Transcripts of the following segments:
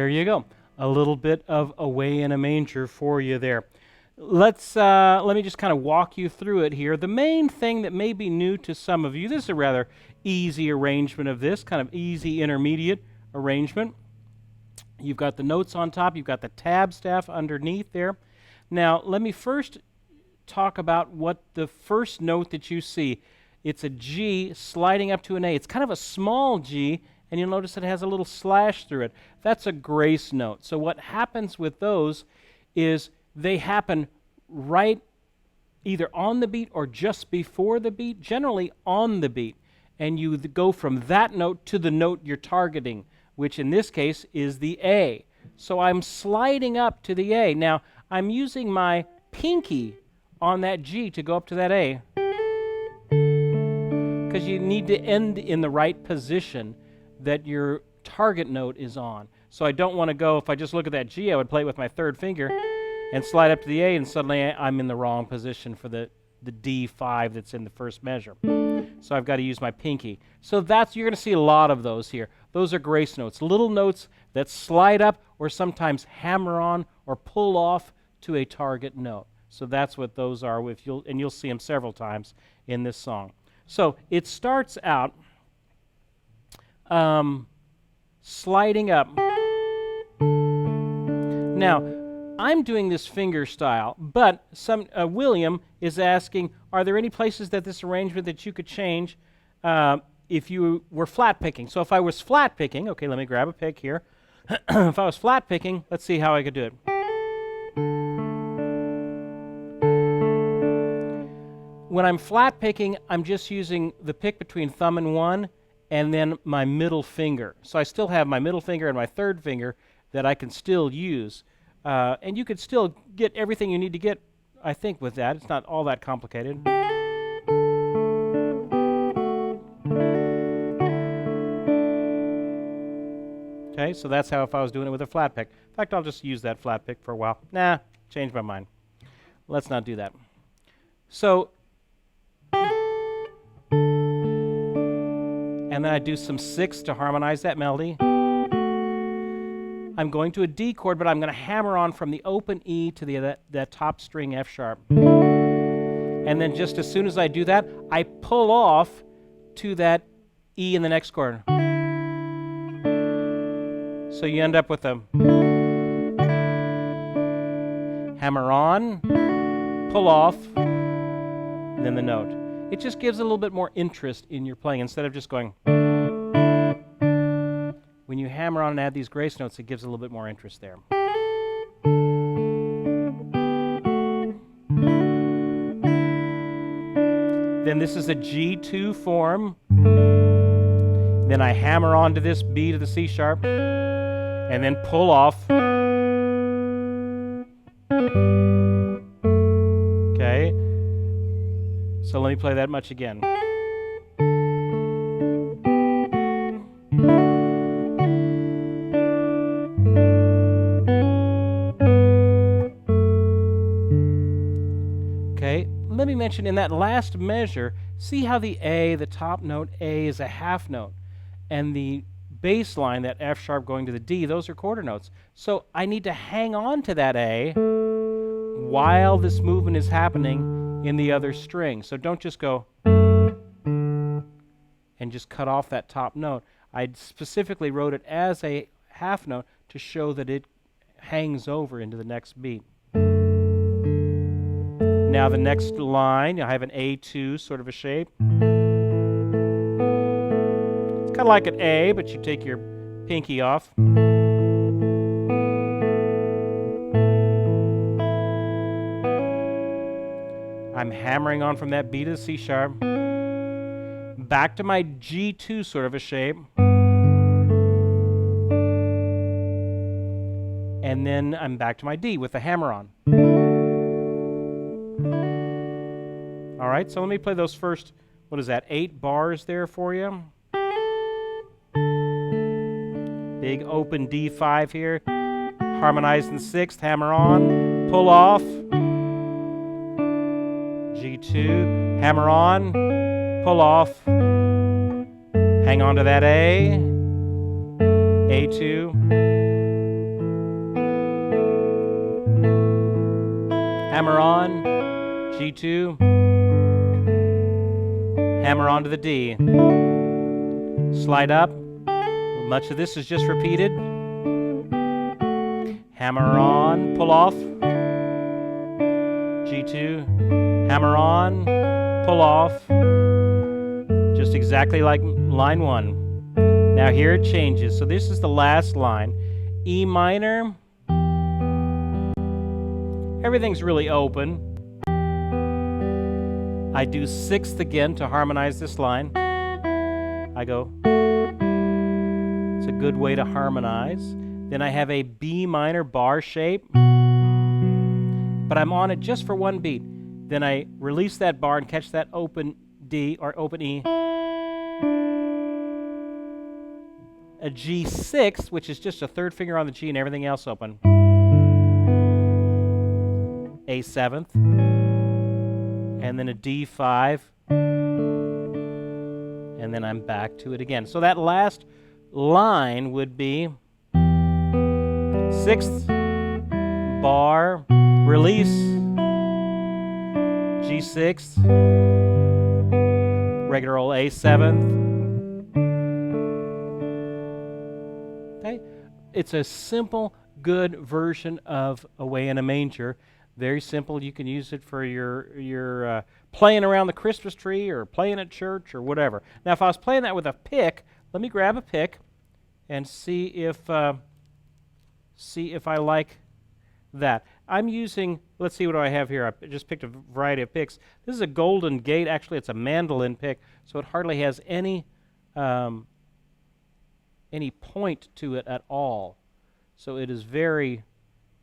There you go. A little bit of Away in a Manger for you there. Let me just kind of walk you through it here. The main thing that may be new to some of you, this is a rather easy arrangement of this, kind of easy intermediate arrangement. You've got the notes on top, you've got the tab staff underneath there. Now, let me first talk about what the first note that you see. It's a G sliding up to an A. It's kind of a small G, and you'll notice it has a little slash through it. That's a grace note. So what happens with those is they happen right either on the beat or just before the beat, generally on the beat. And you go from that note to the note you're targeting, which in this case is the A. So I'm sliding up to the A. Now, I'm using my pinky on that G to go up to that A, because you need to end in the right position that your target note is on. So I don't want to go, if I just look at that G, I would play it with my third finger and slide up to the A, and suddenly I'm in the wrong position for the D5 that's in the first measure. So I've got to use my pinky. So you're going to see a lot of those here. Those are grace notes, little notes that slide up or sometimes hammer on or pull off to a target note. So that's what those are, and you'll see them several times in this song. So it starts out sliding up. Now, I'm doing this finger style, but William is asking, are there any places that this arrangement that you could change if you were flat picking? So if I was flat picking, okay, let me grab a pick here. If I was flat picking, let's see how I could do it. When I'm flat picking, I'm just using the pick between thumb and 1 and then my middle finger. So I still have my middle finger and my third finger that I can still use. And you could still get everything you need to get, I think, with that. It's not all that complicated. Okay, so that's how if I was doing it with a flat pick. In fact, I'll just use that flat pick for a while. Nah, change my mind. Let's not do that. So, and then I do some 6 to harmonize that melody. I'm going to a D chord, but I'm going to hammer on from the open E to that top string F sharp. And then just as soon as I do that, I pull off to that E in the next chord. So you end up with a hammer on, pull off, and then the note. It just gives a little bit more interest in your playing instead of just going. When you hammer on and add these grace notes, it gives a little bit more interest there. Then this is a G2 form. Then I hammer onto this B to the C sharp, and then pull off. Okay. So let me play that much again. Let me mention in that last measure, see how the A, the top note A, is a half note, and the bass line, that F sharp going to the D, those are quarter notes. So I need to hang on to that A while this movement is happening in the other string. So don't just go and just cut off that top note. I specifically wrote it as a half note to show that it hangs over into the next beat. Now the next line, I have an A2 sort of a shape. It's kind of like an A, but you take your pinky off. I'm hammering on from that B to the C sharp. Back to my G2 sort of a shape. And then I'm back to my D with the hammer on. All right, so let me play those first, 8 bars there for you. Big open D5 here. Harmonized in 6th, hammer on, pull off. G2, hammer on, pull off. Hang on to that A. A2. hammer on, G2, hammer on to the D, slide up, much of this is just repeated, hammer on, pull off, G2, hammer on, pull off, just exactly like line 1. Now here it changes, so this is the last line, E minor, everything's really open. I do 6th again to harmonize this line. I go, it's a good way to harmonize. Then I have a B minor bar shape, but I'm on it just for one beat. Then I release that bar and catch that open D or open E. A G6, which is just a 3rd finger on the G and everything else open. A 7th, and then a D5, and then I'm back to it again. So that last line would be 6th, bar, release, G6, regular old A7th. Okay? It's a simple, good version of Away in a Manger. Very simple. You can use it for your playing around the Christmas tree or playing at church or whatever. Now, if I was playing that with a pick, let me grab a pick and see if I like that. I'm using, let's see what do I have here. I just picked a variety of picks. This is a Golden Gate. Actually, it's a mandolin pick, so it hardly has any point to it at all. So it is very...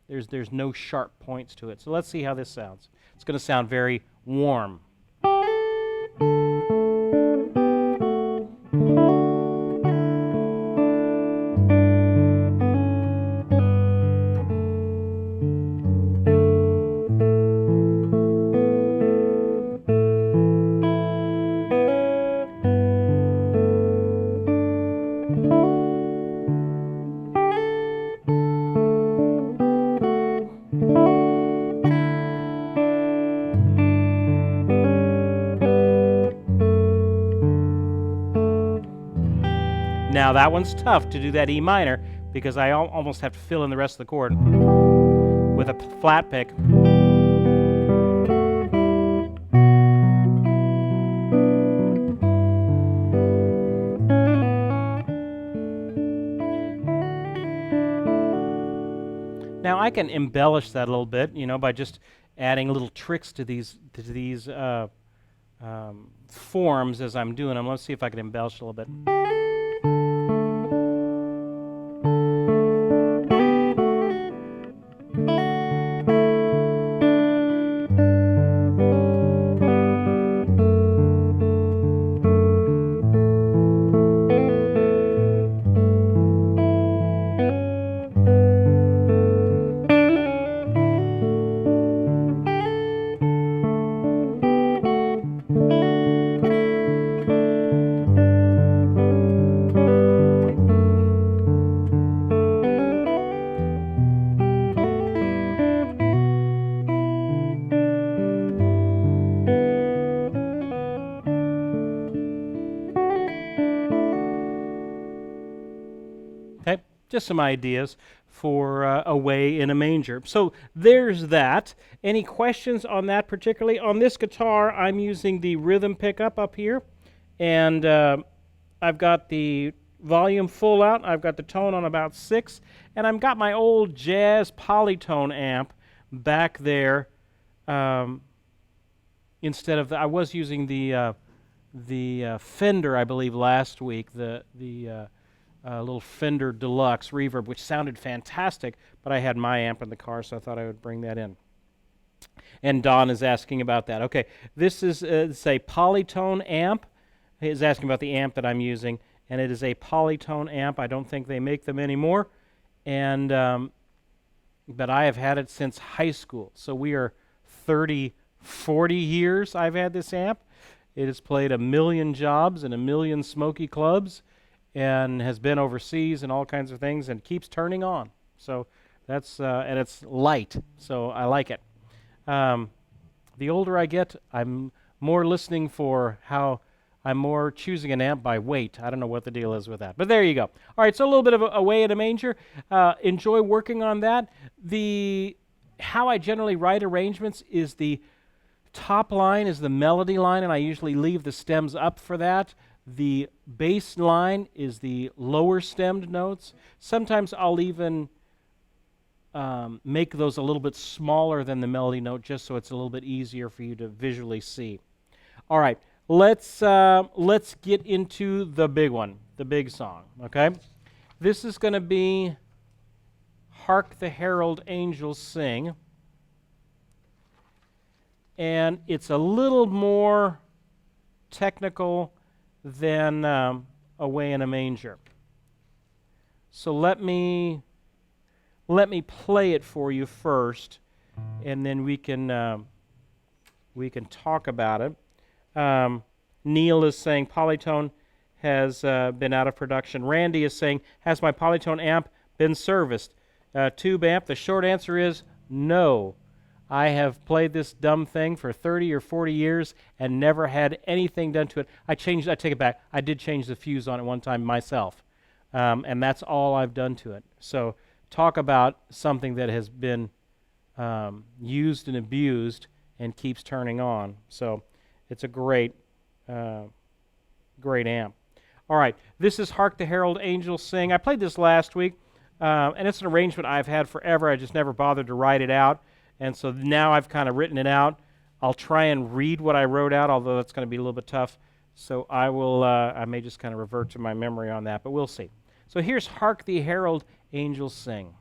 There's no sharp points to it. So let's see how this sounds. It's going to sound very warm. Now that one's tough to do that E minor because I almost have to fill in the rest of the chord with a flat pick. Now I can embellish that a little bit, by just adding little tricks to these forms as I'm doing them. Let's see if I can embellish a little bit. Just some ideas for Away in a Manger. So there's that. Any questions on that particularly? On this guitar, I'm using the rhythm pickup up here, and I've got the volume full out. I've got the tone on about 6, and I've got my old jazz polytone amp back there instead of I was using the Fender, I believe, last week, the little Fender Deluxe reverb, which sounded fantastic, but I had my amp in the car, so I thought I would bring that in. And Don is asking about that. Okay, this is it's a polytone amp. He's asking about the amp that I'm using, and it is a polytone amp. I don't think they make them anymore, and but I have had it since high school. So we are 30, 40 years I've had this amp. It has played a million jobs in a million smoky clubs, and has been overseas and all kinds of things, and keeps turning on. So that's and it's light, so I like it. The older I get, I'm more listening for how I'm more choosing an amp by weight. I don't know what the deal is with that, but there you go. All right, so a little bit of a way in a manger. Enjoy working on that. How I generally write arrangements is the top line is the melody line, and I usually leave the stems up for that. The bass line is the lower stemmed notes. Sometimes I'll even make those a little bit smaller than the melody note, just so it's a little bit easier for you to visually see. All right, let's get into the big one, the big song. Okay, this is going to be "Hark the Herald Angels Sing," and it's a little more technical than "Away in a Manger." So let me play it for you first, and then we can talk about it. Neil is saying Polytone has been out of production. Randy is saying, has my Polytone amp been serviced? Tube amp, the short answer is no. I have played this dumb thing for 30 or 40 years and never had anything done to it. I take it back. I did change the fuse on it one time myself, and that's all I've done to it. So talk about something that has been used and abused and keeps turning on. So it's a great amp. All right, this is "Hark the Herald Angels Sing." I played this last week, and it's an arrangement I've had forever. I just never bothered to write it out, and so now I've kind of written it out. I'll try and read what I wrote out, although that's going to be a little bit tough. So I may just kind of revert to my memory on that, but we'll see. So here's "Hark the Herald Angels Sing."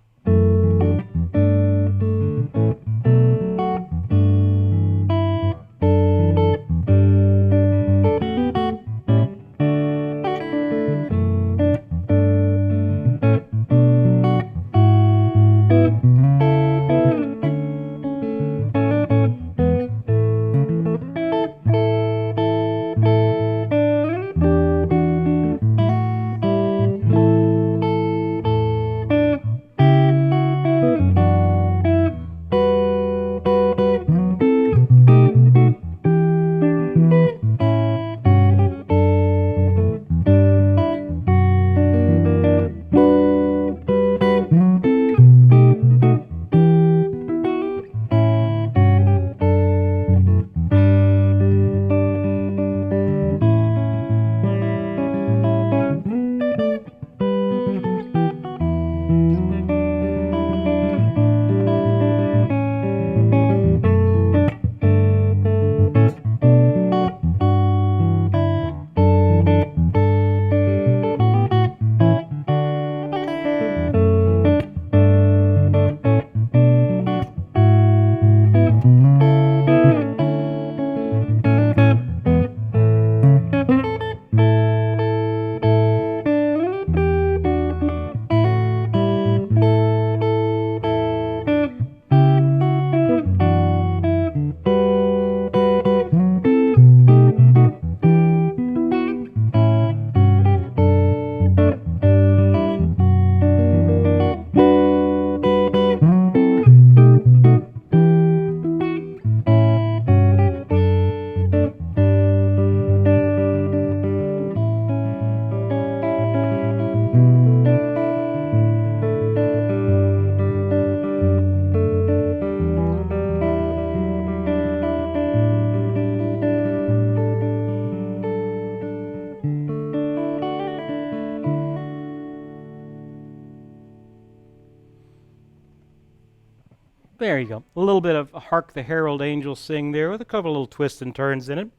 There you go. A little bit of "Hark the Herald Angels Sing" there with a couple of little twists and turns in it.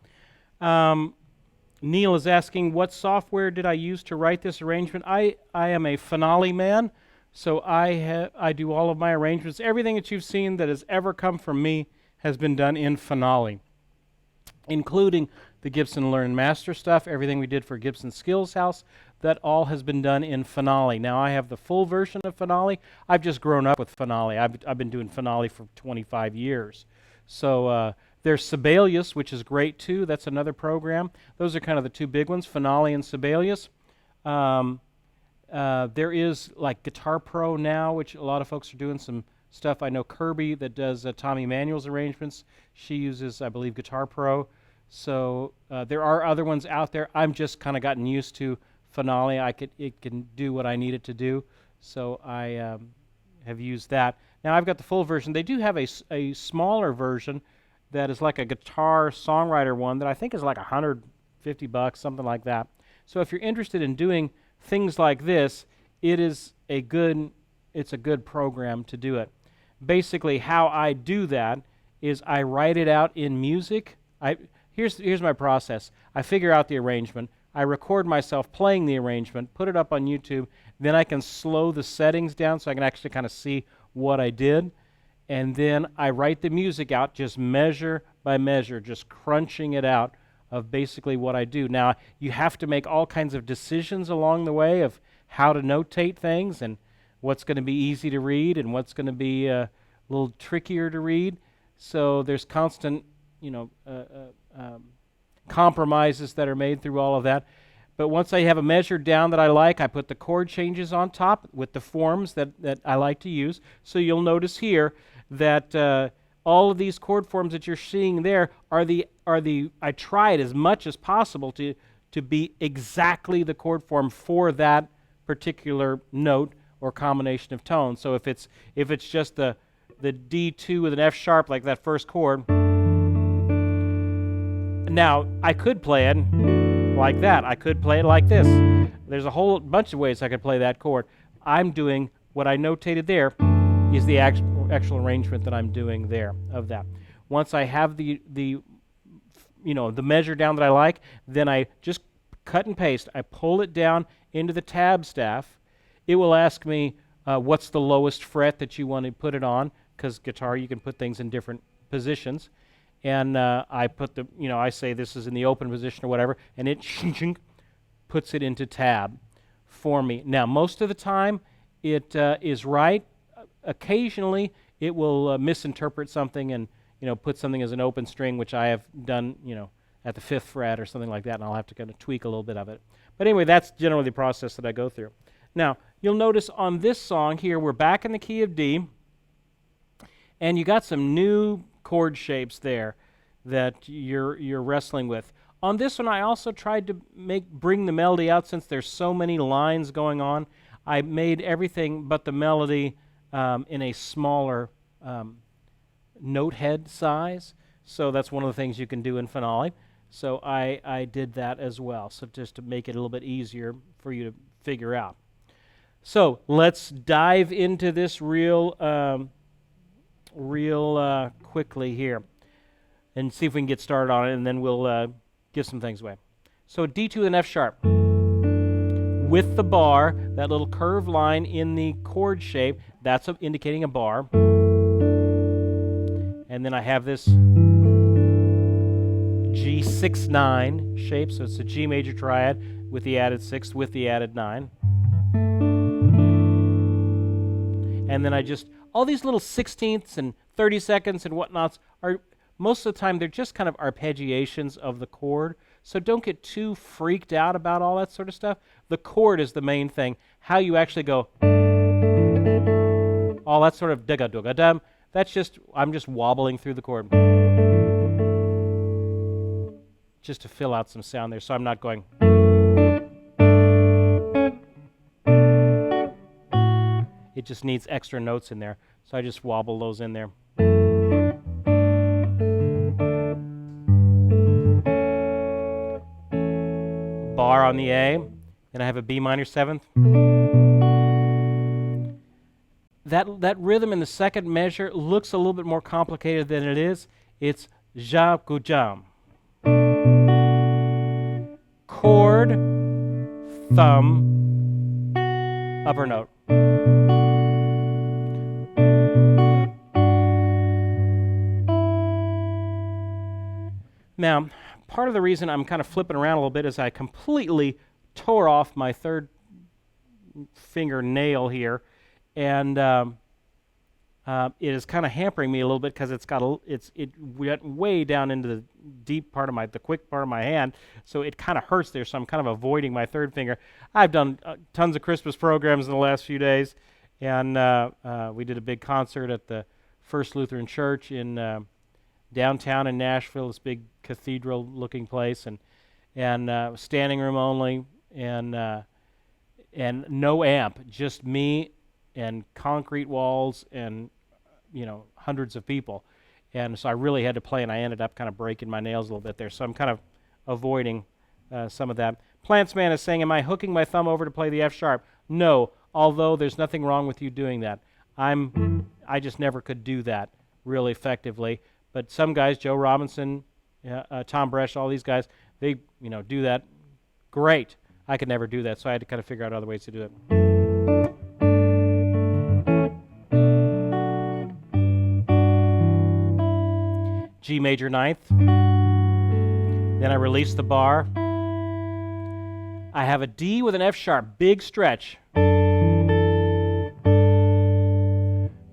Neil is asking, what software did I use to write this arrangement? I am a Finale man, so I do all of my arrangements. Everything that you've seen that has ever come from me has been done in Finale, including the Gibson Learn Master stuff, everything we did for Gibson Skills House. That all has been done in Finale. Now I have the full version of Finale. I've just grown up with Finale. I've been doing Finale for 25 years. So there's Sibelius, which is great too. That's another program. Those are kind of the two big ones, Finale and Sibelius. There is like Guitar Pro now, which a lot of folks are doing some stuff. I know Kirby that does Tommy Manuel's arrangements. She uses, I believe, Guitar Pro. So there are other ones out there. I'm just kind of gotten used to Finale. It can do what I need it to do. So I have used that. Now I've got the full version. They do have a smaller version that is like a guitar songwriter one that I think is like $150, something like that. So if you're interested in doing things like this, it's a good program to do it. Basically, how I do that is I write it out in music. Here's my process. I figure out the arrangement. I record myself playing the arrangement, put it up on YouTube. Then I can slow the settings down so I can actually kind of see what I did. And then I write the music out just measure by measure, just crunching it out of basically what I do. Now, you have to make all kinds of decisions along the way of how to notate things and what's going to be easy to read and what's going to be a little trickier to read. So there's constant, compromises that are made through all of that. But once I have a measure down that I like, I put the chord changes on top with the forms that I like to use. So you'll notice here that all of these chord forms that you're seeing there I tried as much as possible to be exactly the chord form for that particular note or combination of tones. So if it's just the D2 with an F sharp like that first chord, now I could play it like that. I could play it like this. There's a whole bunch of ways I could play that chord. I'm doing what I notated there is the actual arrangement that I'm doing there of that. Once I have the measure down that I like, then I just cut and paste. I pull it down into the tab staff. It will ask me what's the lowest fret that you want to put it on, because guitar you can put things in different positions. And I put I say this is in the open position or whatever, and it puts it into tab for me. Now, most of the time, it is right. Occasionally, it will misinterpret something and put something as an open string, which I have done at the 5th fret or something like that, and I'll have to kind of tweak a little bit of it. But anyway, that's generally the process that I go through. Now, you'll notice on this song here, we're back in the key of D, and you got some new chord shapes there that you're wrestling with. On this one, I also tried to bring the melody out since there's so many lines going on. I made everything but the melody in a smaller note head size. So that's one of the things you can do in Finale. So I did that as well, so just to make it a little bit easier for you to figure out. So let's dive into this real quickly here and see if we can get started on it, and then we'll give some things away. So D2 and F sharp. With the bar, that little curved line in the chord shape, that's indicating a bar. And then I have this G6-9 shape, so it's a G major triad with the added 6th with the added 9. And then all these little 16ths and 32nds and whatnots are, most of the time, they're just kind of arpeggiations of the chord. So don't get too freaked out about all that sort of stuff. The chord is the main thing. How you actually go, all that sort of dugga-dugga-dum, I'm just wobbling through the chord. Just to fill out some sound there, so I'm not going. It just needs extra notes in there, so I just wobble those in there. Bar on the A, then I have a B minor 7th. That rhythm in the second measure looks a little bit more complicated than it is. It's ja gu jam. Chord, thumb, upper note. Now, part of the reason I'm kind of flipping around a little bit is I completely tore off my third finger nail here, and it is kind of hampering me a little bit because it went way down into the deep part of the quick part of my hand, so it kind of hurts there. So I'm kind of avoiding my third finger. I've done tons of Christmas programs in the last few days, And we did a big concert at the First Lutheran Church in downtown in Nashville, this big cathedral-looking place, and standing room only, and no amp, just me and concrete walls and hundreds of people. And so I really had to play, and I ended up kind of breaking my nails a little bit there. So I'm kind of avoiding some of that. Plants Man is saying, am I hooking my thumb over to play the F sharp? No, although there's nothing wrong with you doing that. I just never could do that really effectively. But some guys, Joe Robinson, Tom Bresch, all these guys, they do that great. I could never do that, so I had to kind of figure out other ways to do it. G major ninth. Then I release the bar. I have a D with an F sharp, big stretch.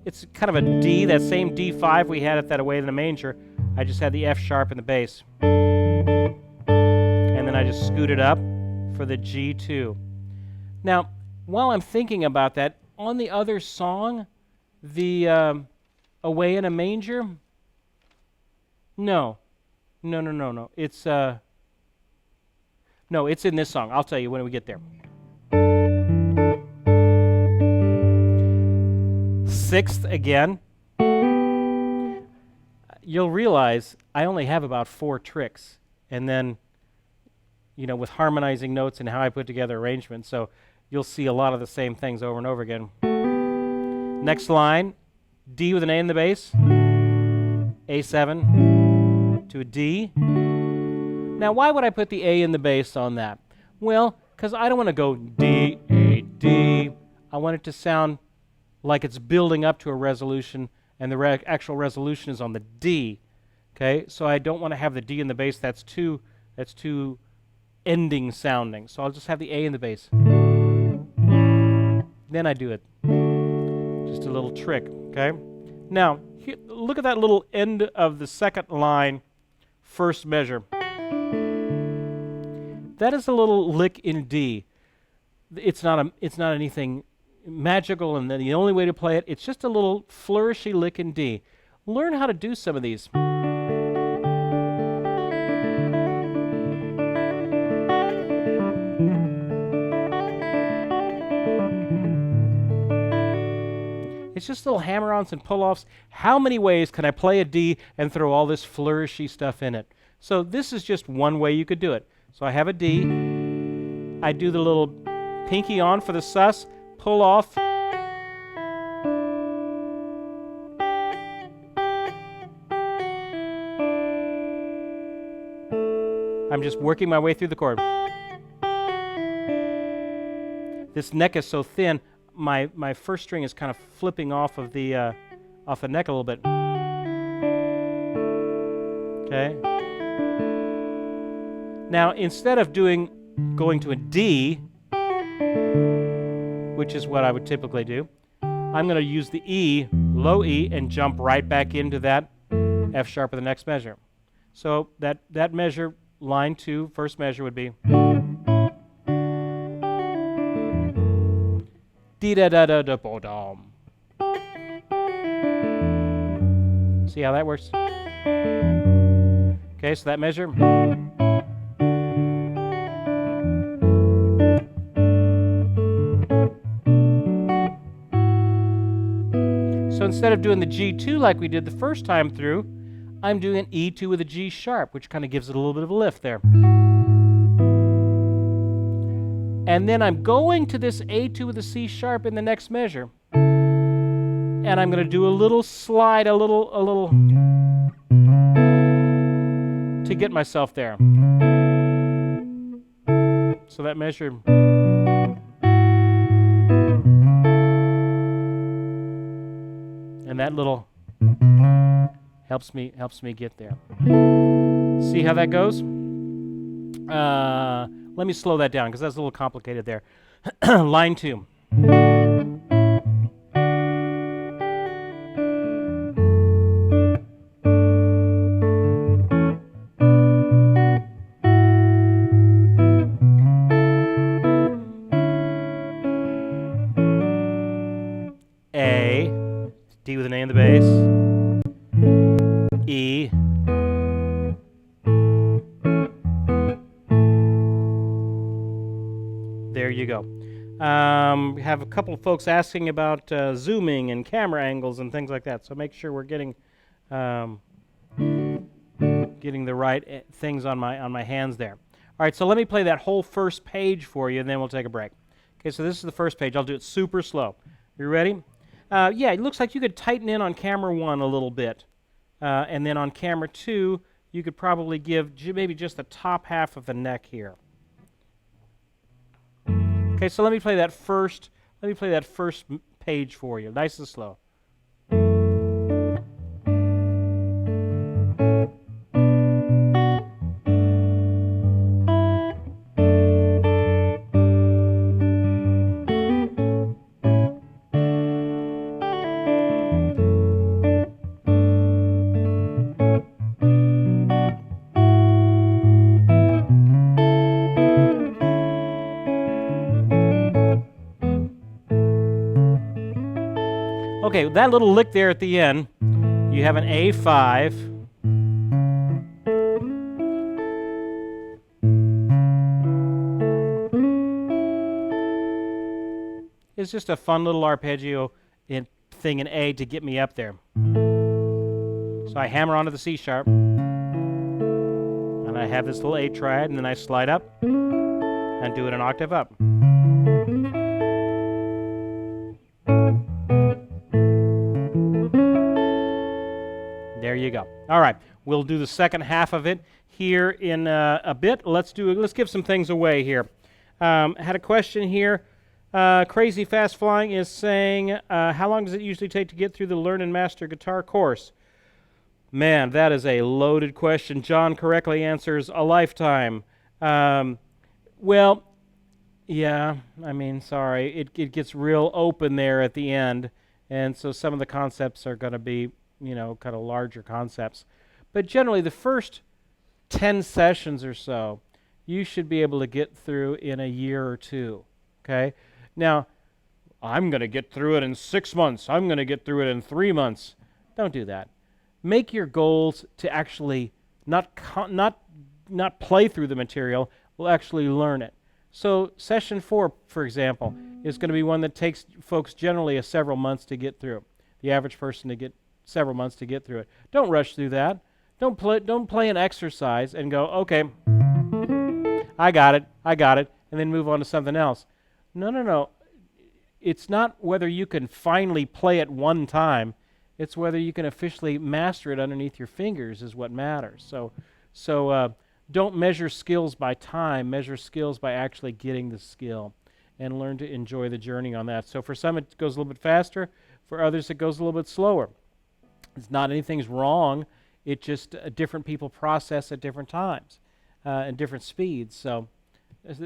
It's kind of a D, that same D5 we had at that Away in the Manger. I just had the F sharp in the bass. And then I just scooted up for the G2. Now, while I'm thinking about that, on the other song, the Away in a Manger, no. It's no, it's in this song. I'll tell you when we get there. Sixth again. You'll realize I only have about 4 tricks, and then with harmonizing notes and how I put together arrangements, so you'll see a lot of the same things over and over again. Next line, D with an A in the bass, A7 to a D. Now, why would I put the A in the bass on that? Well, because I don't want to go D, A, D. I want it to sound like it's building up to a resolution, and the actual resolution is on the D. Okay, so I don't want to have the D in the bass. That's too ending sounding. So I'll just have the A in the bass. Then I do it. Just a little trick. Okay. Now look at that little end of the second line, first measure. That is a little lick in D. It's not anything magical, and the only way to play it, it's just a little flourishy lick in D. Learn how to do some of these. It's just little hammer-ons and pull-offs. How many ways can I play a D and throw all this flourishy stuff in it? So this is just one way you could do it. So I have a D. I do the little pinky on for the sus, pull off. I'm just working my way through the chord. This neck is so thin, my first string is kind of flipping off of the neck a little bit. Okay. Now, instead of going to a D, which is what I would typically do, I'm going to use the E, low E, and jump right back into that F sharp of the next measure. So that measure, line 2, first measure would be dee da da da da bo dom. See how that works? Okay, so that measure. So instead of doing the G2 like we did the first time through, I'm doing an E2 with a G sharp, which kind of gives it a little bit of a lift there. And then I'm going to this A2 with a C sharp in the next measure. And I'm going to do a little slide, a little to get myself there. So that measure. And that little helps me get there. See how that goes? Let me slow that down because that's a little complicated there. Line 2. you go. We have a couple of folks asking about zooming and camera angles and things like that, so make sure we're getting the right things on my hands there. All right, so let me play that whole first page for you, and then we'll take a break. Okay, so this is the first page. I'll do it super slow. You ready? Yeah, it looks like you could tighten in on camera 1 a little bit, and then on camera 2, you could probably give maybe just the top half of the neck here. Okay, so let me play that first page for you, nice and slow. Okay, that little lick there at the end, you have an A5. It's just a fun little arpeggio thing in A to get me up there. So I hammer onto the C sharp, and I have this little A triad, and then I slide up and do it an octave up. There you go. All right, we'll do the second half of it here in a bit. Let's give some things away here. Had a question here. Crazy Fast Flying is saying, how long does it usually take to get through the Learn and Master Guitar course? Man, that is a loaded question. John correctly answers a lifetime. Well, yeah, I mean, sorry. It gets real open there at the end, and so some of the concepts are going to be, kind of larger concepts. But generally, the first 10 sessions or so, you should be able to get through in a year or two, okay? Now, I'm going to get through it in 6 months. I'm going to get through it in 3 months. Don't do that. Make your goals to actually not play through the material, we'll actually learn it. So session 4, for example, is going to be one that takes folks generally several months to get through. The average person to get several months to get through it. Don't rush through that. Don't play an exercise and go, okay, I got it, and then move on to something else. No. It's not whether you can finally play it one time. It's whether you can officially master it underneath your fingers is what matters. So don't measure skills by time. Measure skills by actually getting the skill, and learn to enjoy the journey on that. So for some, it goes a little bit faster. For others, it goes a little bit slower. It's not anything's wrong. It's just different people process at different times and different speeds. So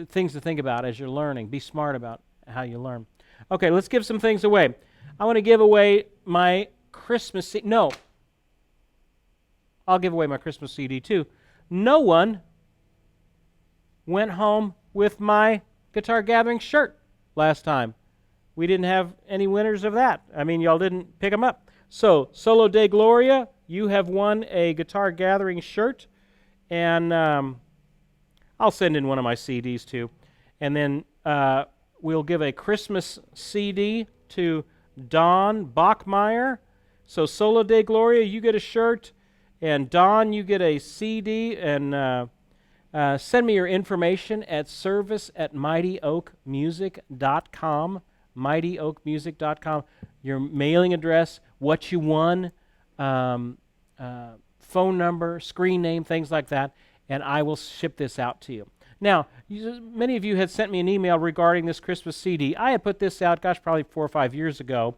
things to think about as you're learning. Be smart about how you learn. Okay, let's give some things away. I want to give away my Christmas CD. No. I'll give away my Christmas CD too. No one went home with my Guitar Gathering shirt last time. We didn't have any winners of that. I mean, y'all didn't pick them up. So, Solo de Gloria, you have won a Guitar Gathering shirt, and I'll send in one of my CDs too. And then we'll give a Christmas CD to Don Bachmeyer. So, Solo de Gloria, you get a shirt, and Don, you get a CD, and send me your information at service@mightyoakmusic.com, mightyoakmusic.com, your mailing address, what you won, phone number, screen name, things like that, and I will ship this out to you. Now, many of you had sent me an email regarding this Christmas CD. I had put this out, probably 4 or 5 years ago,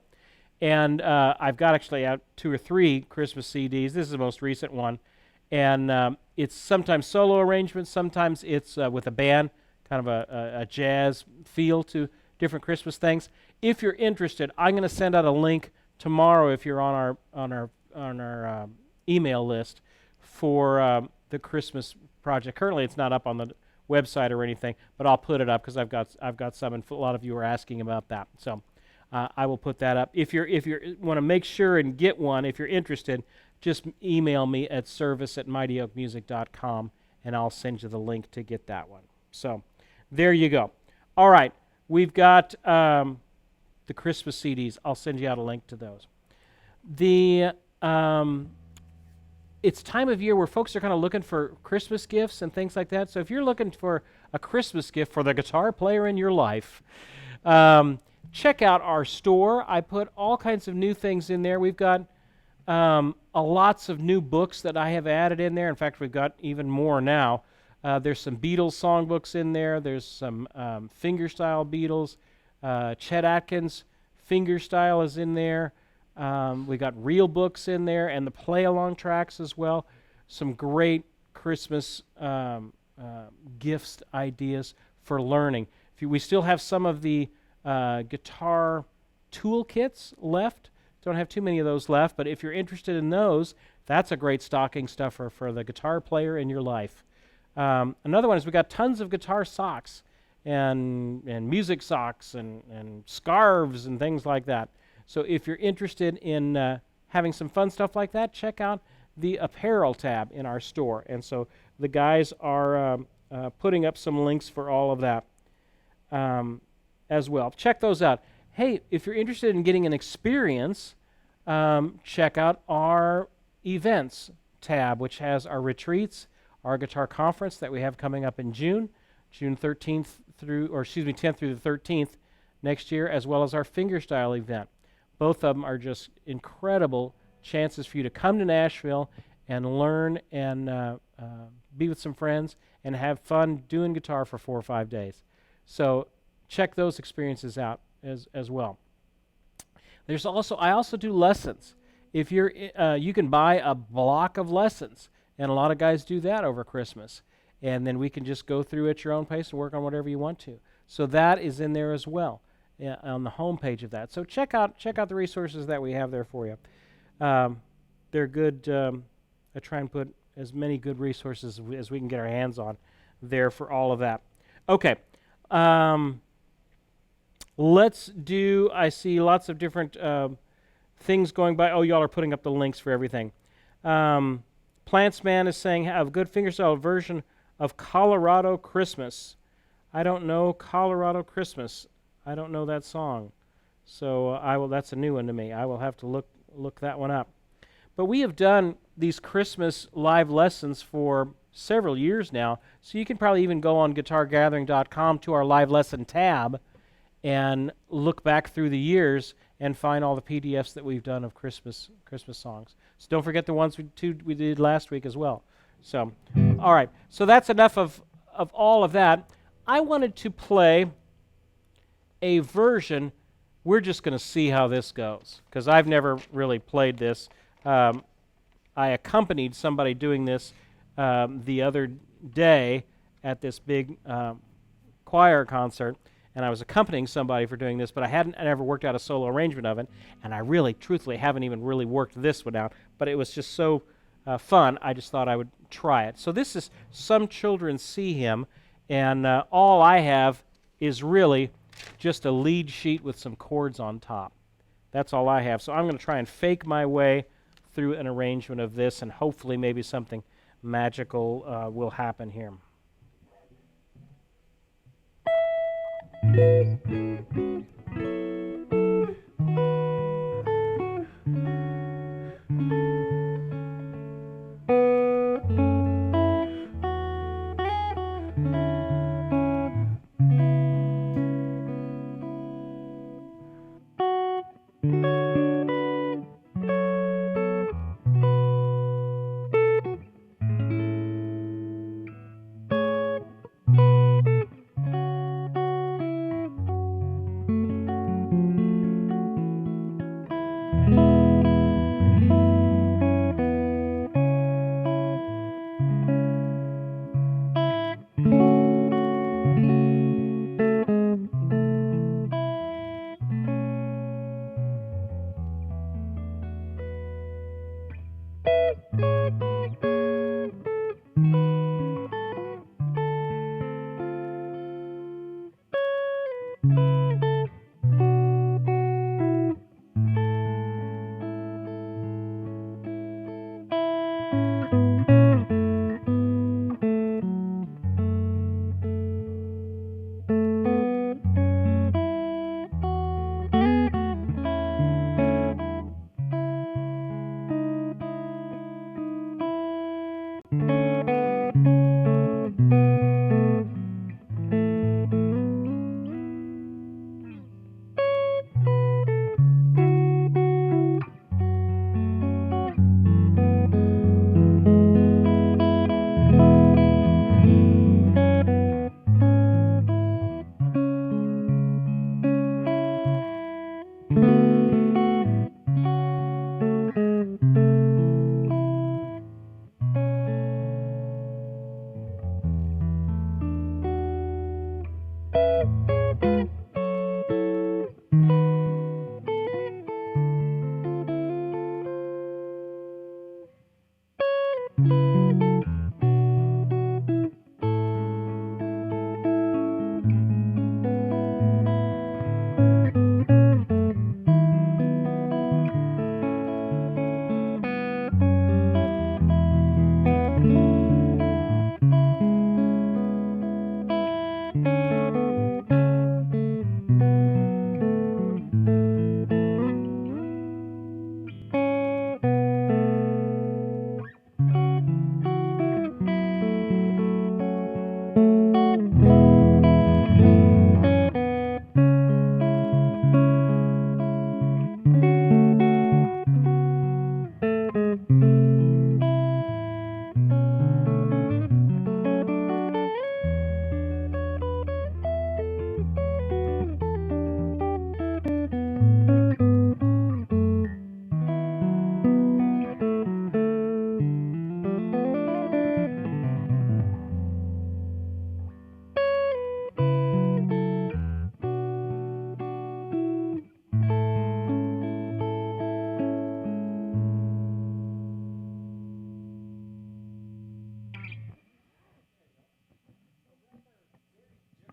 and I've got actually out 2 or 3 Christmas CDs. This is the most recent one, and it's sometimes solo arrangements, sometimes it's with a band, kind of a jazz feel to different Christmas things. If you're interested, I'm going to send out a link tomorrow if you're on our email list for the Christmas project. Currently, it's not up on the website or anything, but I'll put it up because I've got some, and a lot of you are asking about that. So I will put that up. If you want to make sure and get one, if you're interested, just email me at service@mightyoakmusic.com, and I'll send you the link to get that one. So there you go. All right. We've got the Christmas CDs. I'll send you out a link to those. It's time of year where folks are kind of looking for Christmas gifts and things like that. So if you're looking for a Christmas gift for the guitar player in your life, check out our store. I put all kinds of new things in there. We've got lots of new books that I have added in there. In fact, we've got even more now. There's some Beatles songbooks in there. There's some fingerstyle Beatles. Chet Atkins fingerstyle is in there. We got real books in there and the play-along tracks as well. Some great Christmas gifts ideas for learning. We still have some of the guitar toolkits left. Don't have too many of those left, but if you're interested in those, that's a great stocking stuffer for the guitar player in your life. Another one is we got tons of guitar socks and music socks and scarves and things like that. So if you're interested in having some fun stuff like that, check out the apparel tab in our store. And so the guys are putting up some links for all of that as well. Check those out. Hey, if you're interested in getting an experience, check out our events tab, which has our retreats, our guitar conference that we have coming up in June 10th through the 13th next year, as well as our fingerstyle event. Both of them are just incredible chances for you to come to Nashville and learn and be with some friends and have fun doing guitar for 4 or 5 days. So check those experiences out as well. I also do lessons. If you're, you can buy a block of lessons, and a lot of guys do that over Christmas. And then we can just go through at your own pace and work on whatever you want to. So that is in there as well on the home page of that. So check out the resources that we have there for you. They're good. I try and put as many good resources as we can get our hands on there for all of that. Okay. Let's do, I see lots of different things going by. Oh, y'all are putting up the links for everything. Plantsman is saying, have a good fingerstyle version of Colorado Christmas. I don't know Colorado Christmas. I don't know that song. So that's a new one to me. I will have to look that one up. But we have done these Christmas live lessons for several years now, so you can probably even go on guitargathering.com to our live lesson tab and look back through the years and find all the PDFs that we've done of Christmas songs. So don't forget the ones we did last week as well. So, all right. So that's enough of all of that. I wanted to play a version. We're just going to see how this goes because I've never really played this. I accompanied somebody doing this the other day at this big choir concert, and I was accompanying somebody for doing this, but I never worked out a solo arrangement of it, and I really, truthfully, haven't even really worked this one out, but it was just so fun, I just thought I would try it. So this is Some Children See Him, and all I have is really just a lead sheet with some chords on top. That's all I have. So I'm going to try and fake my way through an arrangement of this, and hopefully maybe something magical will happen here.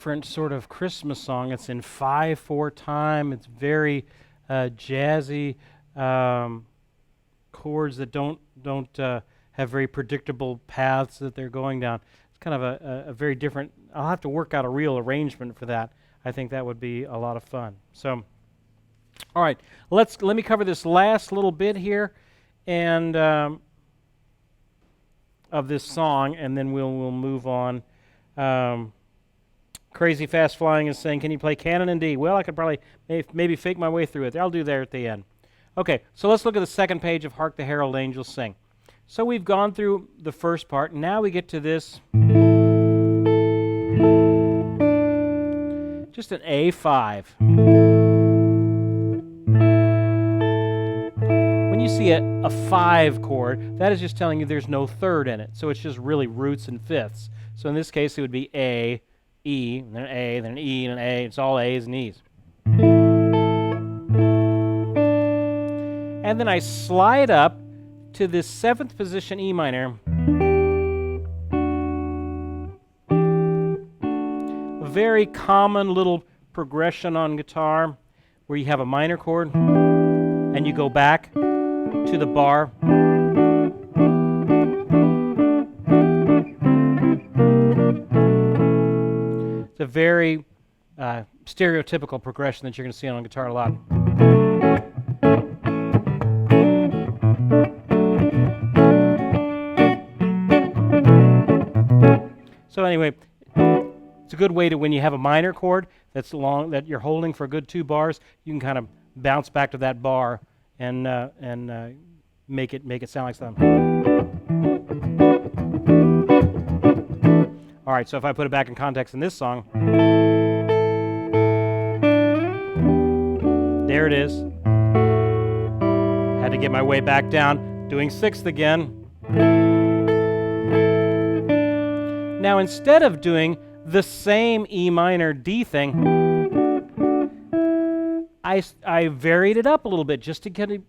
different sort of Christmas song. It's in 5/4 time. It's very jazzy chords that don't have very predictable paths that they're going down. It's kind of a very different. I'll have to work out a real arrangement for that. I think that would be a lot of fun. So, all right, let me cover this last little bit here, and of this song, and then we'll move on. Crazy Fast Flying is saying, can you play Canon in D? Well, I could probably maybe fake my way through it. I'll do that at the end. Okay, so let's look at the second page of Hark the Herald Angels Sing. So we've gone through the first part. Now we get to this, just an A5. When you see a 5 chord, that is just telling you there's no third in it. So it's just really roots and fifths. So in this case, it would be A, E, and then an A, then an E, and an A. It's all A's and E's. And then I slide up to this 7th position E minor. A very common little progression on guitar where you have a minor chord and you go back to the bar. It's a very stereotypical progression that you're going to see on guitar a lot. So anyway, it's a good way to, when you have a minor chord that's long, that you're holding for a good 2 bars, you can kind of bounce back to that bar and make it sound like something. All right, so if I put it back in context in this song, there it is. Had to get my way back down, doing 6th again. Now, instead of doing the same E minor D thing, I varied it up a little bit just to kind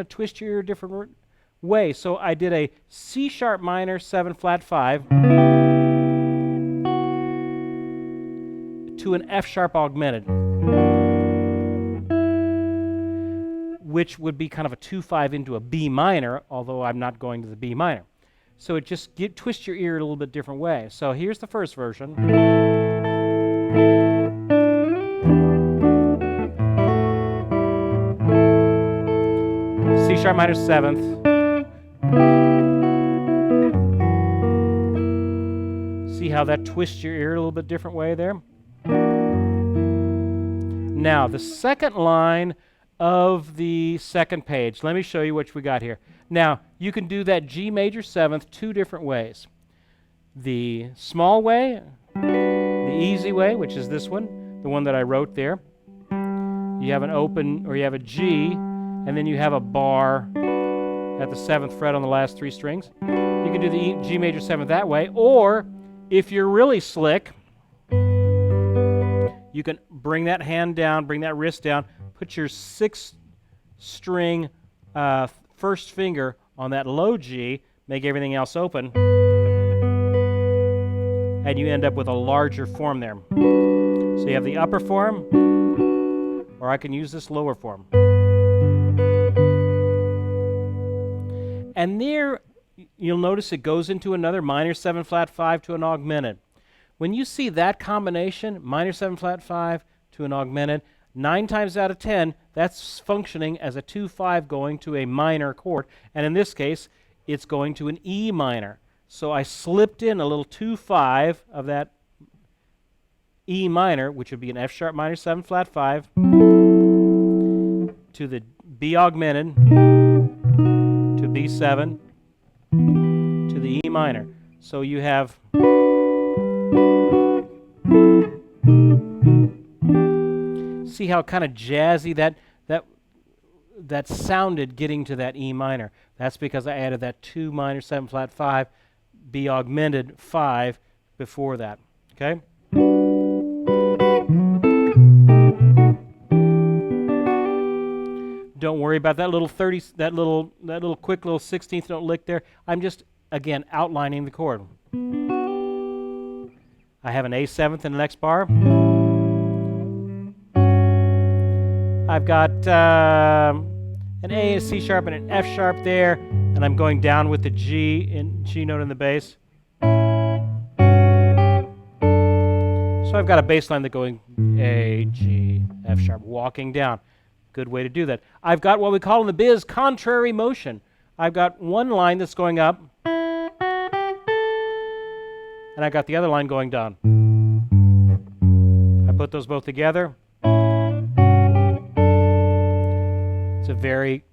of twist your ear a different way. So I did a C sharp minor 7 flat 5 to an F sharp augmented, which would be kind of a 2/5 into a B minor, although I'm not going to the B minor. So it just twists your ear a little bit different way. So here's the first version. C sharp minor 7th. See how that twists your ear a little bit different way there? Now, the second line of the second page. Let me show you what we got here. Now, you can do that G major 7th 2 different ways. The small way, the easy way, which is this one, the one that I wrote there. You have an open, or you have a G, and then you have a bar at the 7th fret on the last 3 strings. You can do the G major 7th that way, or if you're really slick, you can bring that hand down, bring that wrist down, put your 6th string first finger on that low G, make everything else open, and you end up with a larger form there. So you have the upper form, or I can use this lower form. And there, you'll notice it goes into another minor 7 flat 5 to an augmented. When you see that combination, minor 7 flat 5 to an augmented, 9 times out of 10, that's functioning as a 2/5 going to a minor chord, and in this case, it's going to an E minor. So I slipped in a little 2/5 of that E minor, which would be an F sharp minor 7 flat 5, to the B augmented, to B7, to the E minor. So you have see how kind of jazzy that sounded getting to that E minor. That's because I added that 2 minor 7 flat 5 B augmented 5 before that. Okay? Don't worry about that little that little quick little 16th note lick there. I'm just again outlining the chord. I have an A7th in the next bar. I've got an A, a C sharp, and an F sharp there, and I'm going down with the G note in the bass. So I've got a bass line that's going A, G, F sharp, walking down. Good way to do that. I've got what we call in the biz contrary motion. I've got one line that's going up, and I got the other line going down. I put those both together. It's a very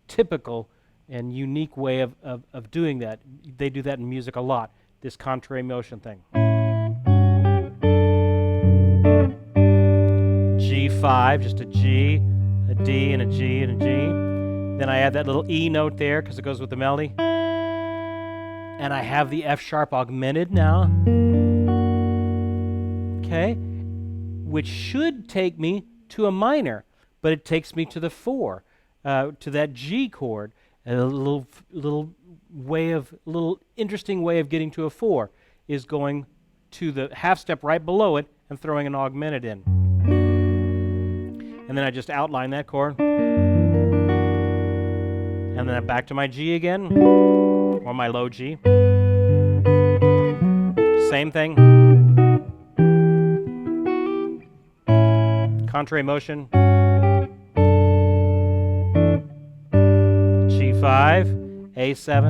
typical and unique way of doing that. They do that in music a lot, this contrary motion thing. G5, just a G, a D, and a G, and a G. Then I add that little E note there because it goes with the melody. And I have the F sharp augmented now. Okay, which should take me to a minor, but it takes me to the 4, to that G chord. And a little interesting way of getting to a 4 is going to the half step right below it and throwing an augmented in. And then I just outline that chord. And then I'm back to my G again, or my low G. Same thing. Contrary motion. G5, A7.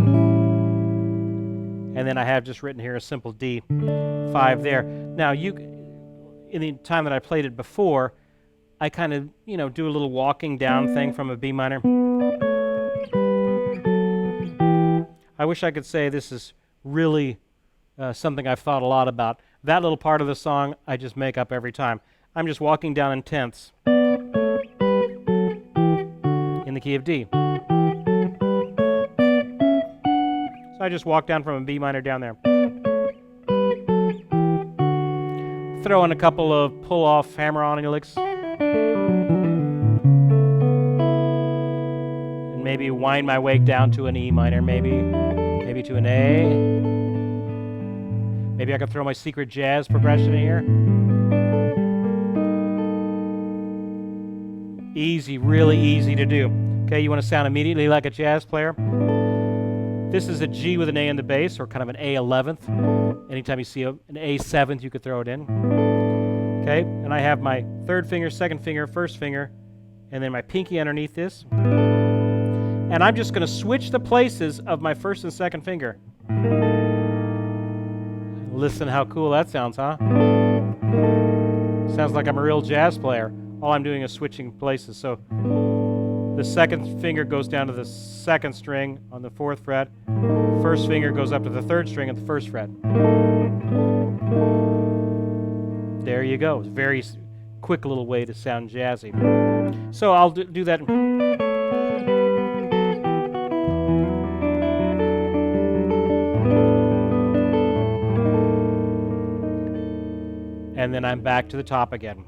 And then I have just written here a simple D5 there. Now, in the time that I played it before, I kind of, do a little walking down thing from a B minor. I wish I could say this is really something I've thought a lot about. That little part of the song I just make up every time. I'm just walking down in tenths in the key of D. So I just walk down from a B minor down there. Throw in a couple of pull-off hammer-on licks. And maybe wind my way down to an E minor, maybe to an A. Maybe I could throw my secret jazz progression in here. Easy, really easy to do. Okay, you want to sound immediately like a jazz player? This is a G with an A in the bass, or kind of an A11th. Anytime you see an A7th, you could throw it in. Okay, and I have my third finger, second finger, first finger, and then my pinky underneath this. And I'm just going to switch the places of my first and second finger. Listen how cool that sounds, huh? Sounds like I'm a real jazz player. All I'm doing is switching places. So the second finger goes down to the second string on the 4th fret. First finger goes up to the 3rd string at the 1st fret. There you go. It's a very quick little way to sound jazzy. So I'll do that. And then I'm back to the top again.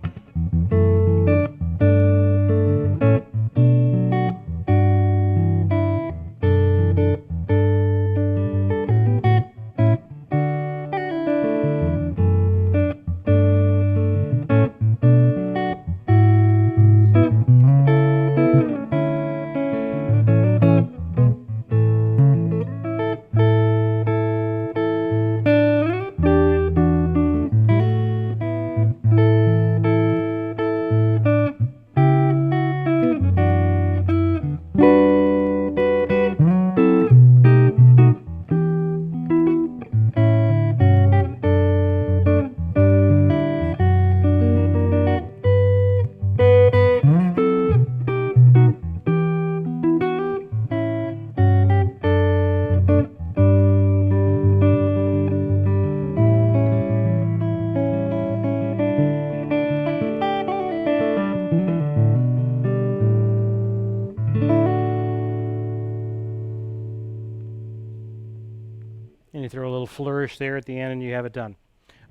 And you throw a little flourish there at the end and you have it done.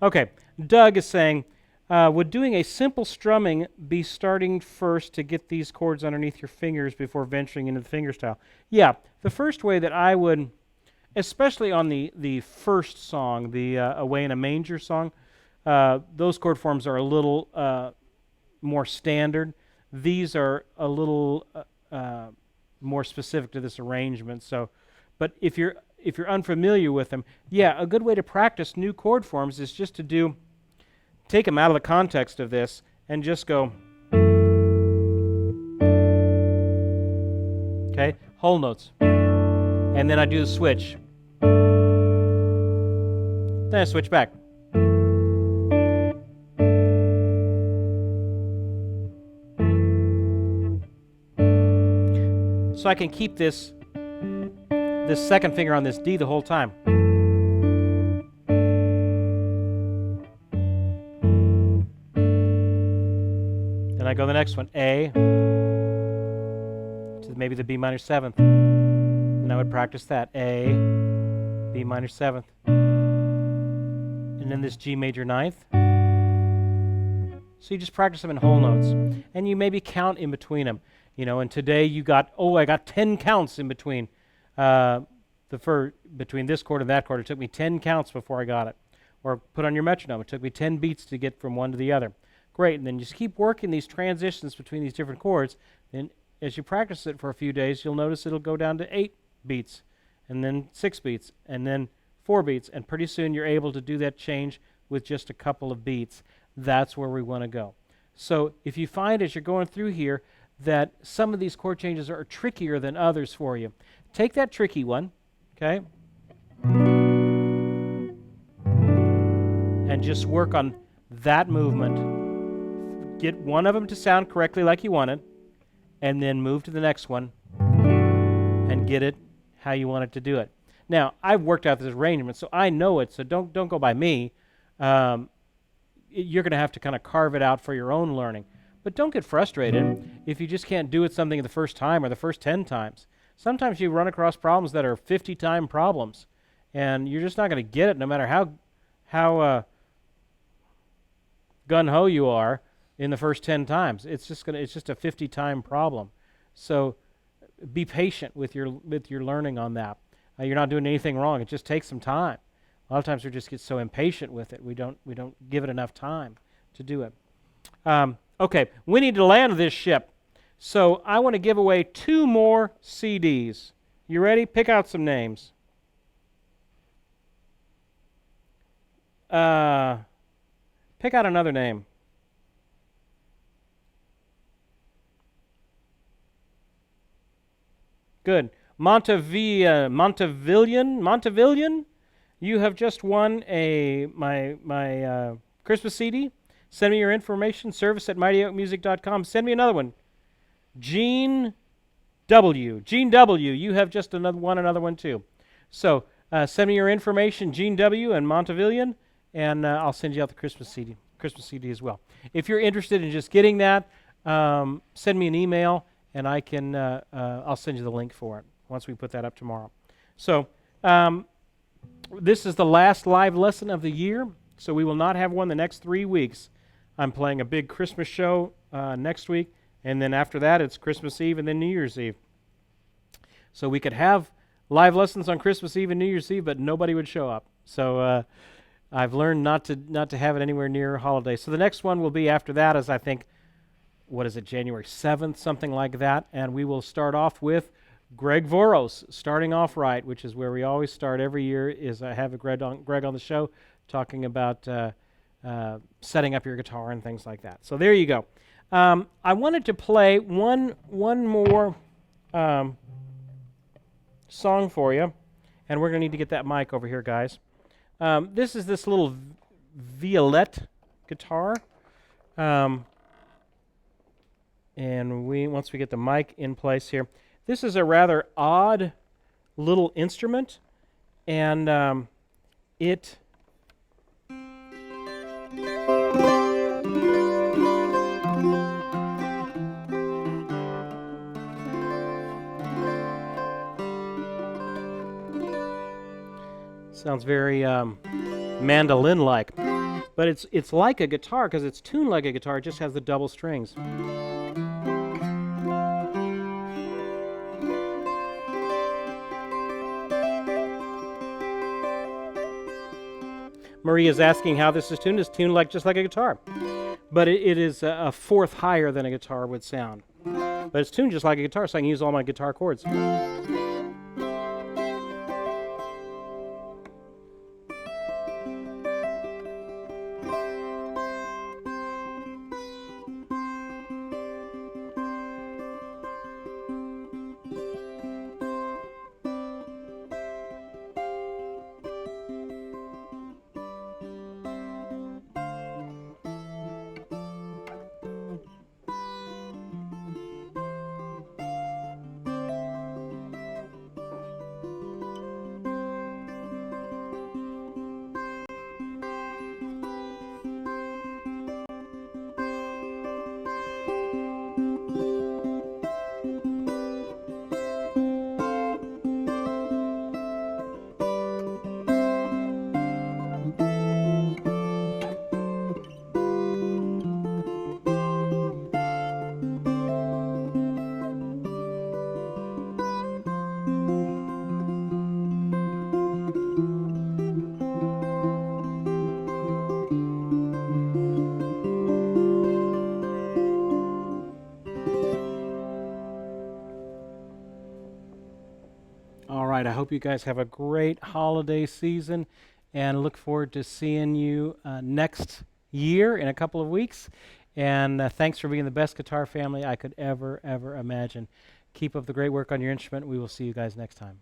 Okay, Doug is saying, would doing a simple strumming be starting first to get these chords underneath your fingers before venturing into the fingerstyle? Yeah, the first way that I would, especially on the first song, the Away in a Manger song. Those chord forms are a little more standard. These are a little more specific to this arrangement. So, but if you're unfamiliar with them, yeah, a good way to practice new chord forms is just to take them out of the context of this and just go, okay, whole notes. And then I do the switch. Then I switch back. So I can keep this second finger on this D the whole time. Then I go to the next one, A, to maybe the B minor 7th. And I would practice that, A, B minor 7th. And then this G major 9th. So you just practice them in whole notes. And you maybe count in between them. You know, and today you got, I got 10 counts in between between this chord and that chord. It took me 10 counts before I got it. Or put on your metronome. It took me 10 beats to get from one to the other. Great, and then just keep working these transitions between these different chords. Then as you practice it for a few days, you'll notice it'll go down to 8 beats, and then 6 beats, and then 4 beats, and pretty soon you're able to do that change with just a couple of beats. That's where we want to go. So if you find as you're going through here that some of these chord changes are trickier than others for you, take that tricky one, okay, and just work on that movement. Get one of them to sound correctly like you want it, and then move to the next one and get it how you want it to do it. Now, I've worked out this arrangement, so I know it, so don't go by me. You're going to have to kind of carve it out for your own learning. But don't get frustrated if you just can't do it something the first time or the first 10 times. Sometimes you run across problems that are 50-time problems, and you're just not going to get it no matter how gun-ho you are in the first 10 times. It's just a 50-time problem. So be patient with your learning on that. You're not doing anything wrong. It just takes some time. A lot of times we just get so impatient with it. We don't give it enough time to do it. Okay, we need to land this ship. So I want to give away 2 more CDs. You ready? Pick out some names. Pick out another name. Good. Montevillian, you have just won my Christmas CD. Send me your information, service@mightyoakmusic.com. Send me another one. Gene W, you have just another one too. So send me your information, Gene W and Montevillian, and I'll send you out the Christmas CD as well. If you're interested in just getting that, send me an email, and I can I'll send you the link for it once we put that up tomorrow. So this is the last live lesson of the year, so we will not have one the next 3 weeks. I'm playing a big Christmas show next week, and then after that it's Christmas Eve and then New Year's Eve. So we could have live lessons on Christmas Eve and New Year's Eve, but nobody would show up. So I've learned not to have it anywhere near holidays. So the next one will be after that, as I think, January 7th, something like that, and we will start off with Greg Voros, starting off right, which is where we always start every year, is I have Greg on the show talking about setting up your guitar and things like that. So there you go. I wanted to play one more song for you, and we're going to need to get that mic over here, guys. This is this little Veillette guitar, and once we get the mic in place here, this is a rather odd little instrument, and it sounds very mandolin-like, but it's like a guitar because it's tuned like a guitar. It just has the double strings. Maria's asking how this is tuned. It's tuned just like a guitar, but it is a fourth higher than a guitar would sound. But it's tuned just like a guitar, so I can use all my guitar chords. All right, I hope you guys have a great holiday season and look forward to seeing you next year in a couple of weeks. And thanks for being the best guitar family I could ever imagine. Keep up the great work on your instrument. We will see you guys next time.